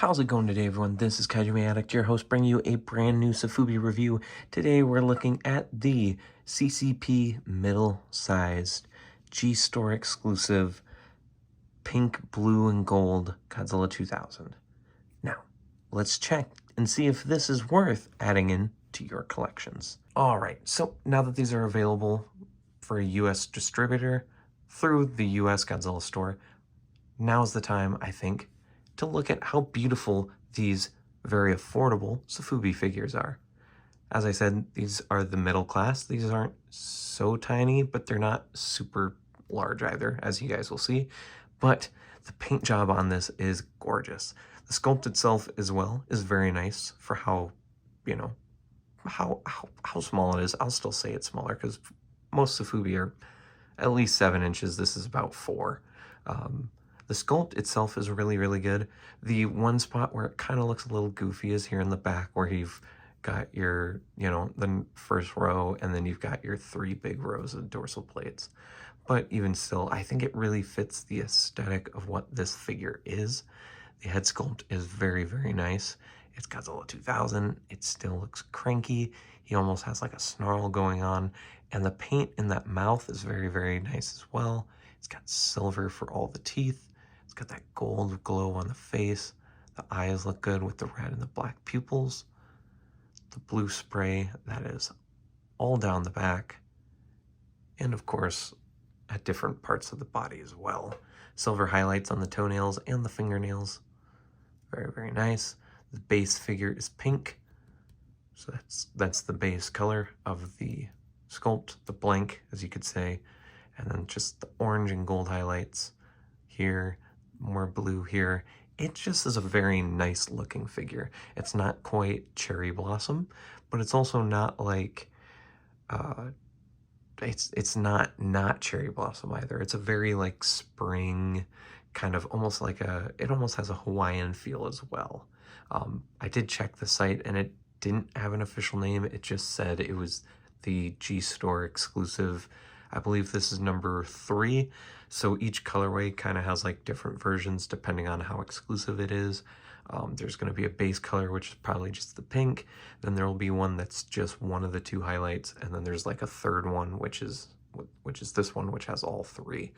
How's it going today, everyone? This is KaijuFanatic, your host, bringing you a brand new Sofubi review. Today, we're looking at the CCP middle-sized G-Store exclusive pink, blue, and gold Godzilla 2000. Now, let's check and see if this is worth adding in to your collections. All right, so now that these are available for a US distributor through the US Godzilla store, now's the time, I think, to look at how beautiful these very affordable Sofubi figures are. As I said, these are the middle class. These aren't so tiny, but they're not super large either, as you guys will see. But the paint job on this is gorgeous. The sculpt itself as well is very nice for how, you know, how small it is. I'll still say it's smaller because most Sofubi are at least 7 inches. This is about 4. The sculpt itself is really, really good. The one spot where it kind of looks a little goofy is here in the back where you've got your, the first row, and then you've got your 3 big rows of dorsal plates. But even still, I think it really fits the aesthetic of what this figure is. The head sculpt is very, very nice. It's Godzilla 2000. It still looks cranky. He almost has like a snarl going on. And the paint in that mouth is very, very nice as well. It's got silver for all the teeth. It's got that gold glow on the face. The eyes look good with the red and the black pupils. The blue spray that is all down the back. And of course, at different parts of the body as well. Silver highlights on the toenails and the fingernails. Very, very nice. The base figure is pink. So that's the base color of the sculpt, the blank, as you could say. And then just the orange and gold highlights here, more blue here. It just is a very nice looking figure. It's not quite Cherry Blossom, but it's also not like, it's not Cherry Blossom either. It's a very like spring, kind of almost like it almost has a Hawaiian feel as well. I did check the site and it didn't have an official name. It just said it was the G-Store exclusive. I believe this is number 3, so each colorway kind of has like different versions depending on how exclusive it is. There's going to be a base color, which is probably just the pink. Then there will be one that's just one of the 2 highlights, and then there's like a third one, which is this one, which has all 3.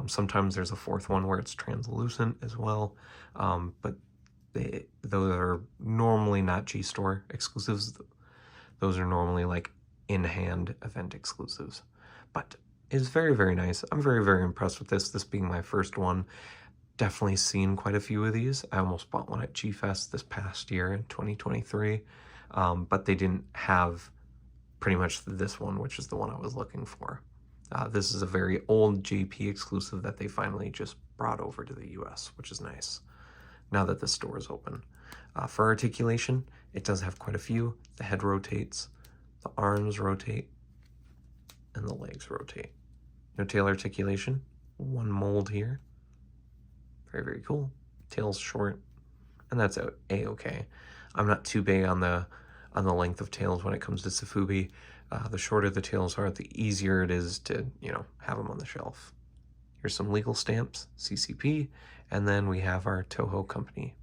Sometimes there's a 4th one where it's translucent as well, but those are normally not G-Store exclusives. Those are normally like in-hand event exclusives. But it's very, very nice. I'm very, very impressed with this being my first one. Definitely seen quite a few of these. I almost bought one at G-Fest this past year in 2023, but they didn't have pretty much this one, which is the one I was looking for. This is a very old JP exclusive that they finally just brought over to the US, which is nice, now that the store is open. For articulation, it does have quite a few. The head rotates, the arms rotate, and the legs rotate. No tail articulation. 1 mold here. Very, very cool. Tail's short, and that's a-okay. I'm not too big on the length of tails when it comes to Sofubi. The shorter the tails are, the easier it is to, have them on the shelf. Here's some legal stamps, CCP, and then we have our Toho company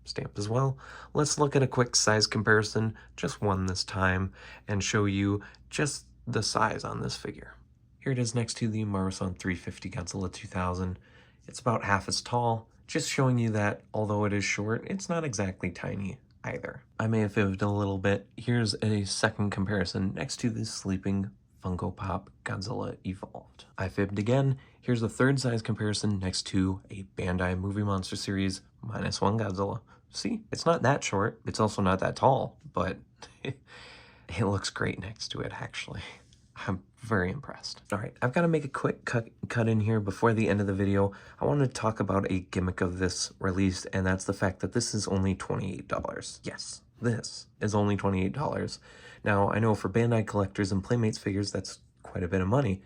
stamp as well. Let's look at a quick size comparison, just one this time, and show you just the size on this figure. Here it is next to the Marusan 350 Godzilla 2000. It's about half as tall, just showing you that although it is short, it's not exactly tiny either. I may have fibbed a little bit. Here's a second comparison next to the sleeping Funko Pop Godzilla Evolved. I fibbed again. Here's a third size comparison next to a Bandai Movie Monster Series -1 Godzilla. See, it's not that short. It's also not that tall, but it looks great next to it, actually. I'm very impressed. All right, I've got to make a quick cut in here before the end of the video. I want to talk about a gimmick of this release, and that's the fact that this is only $28. Yes, this is only $28. Now, I know for Bandai collectors and Playmates figures, that's quite a bit of money.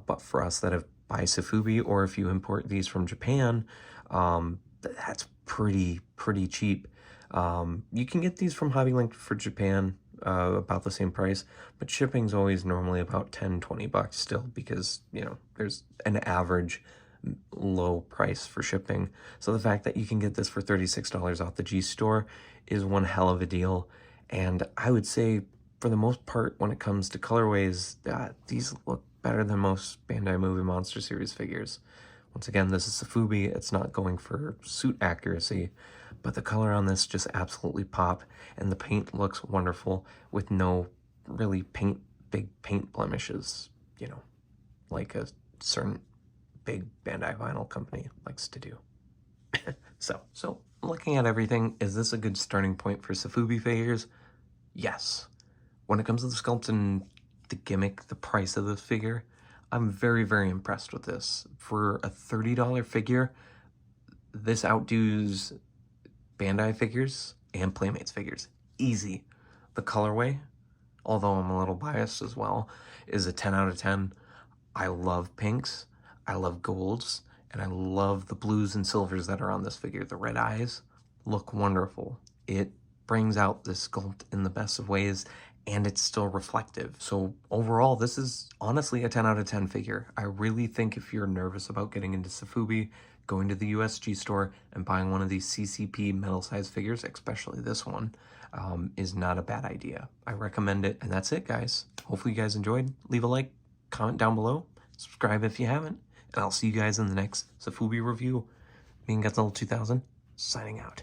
But for us that have buy Sofubi, or if you import these from Japan, that's pretty cheap. You can get these from HobbyLink for Japan, about the same price, but shipping's always normally about $10-20 still, because there's an average low price for shipping. So the fact that you can get this for $36 off the G Store is one hell of a deal. And I would say, for the most part, when it comes to colorways, these look better than most Bandai Movie Monster Series figures. Once again, this is Sofubi. It's not going for suit accuracy, but the color on this just absolutely pop, and the paint looks wonderful with no really big paint blemishes, you know, like a certain big Bandai vinyl company likes to do. So looking at everything, is this a good starting point for Sofubi figures? Yes. When it comes to the sculpt and the gimmick, the price of this figure, I'm very, very impressed with this. For a $30 figure, this outdoes Bandai figures and Playmates figures. Easy. The colorway, although I'm a little biased as well, is a 10 out of 10. I love pinks, I love golds, and I love the blues and silvers that are on this figure. The red eyes look wonderful. It brings out the sculpt in the best of ways, and it's still reflective. So overall, this is honestly a 10 out of 10 figure. I really think if you're nervous about getting into Sofubi, going to the USG store and buying one of these CCP metal-sized figures, especially this one, is not a bad idea. I recommend it, and that's it, guys. Hopefully you guys enjoyed. Leave a like, comment down below, subscribe if you haven't, and I'll see you guys in the next Sofubi review. Me and Godzilla 2000, signing out.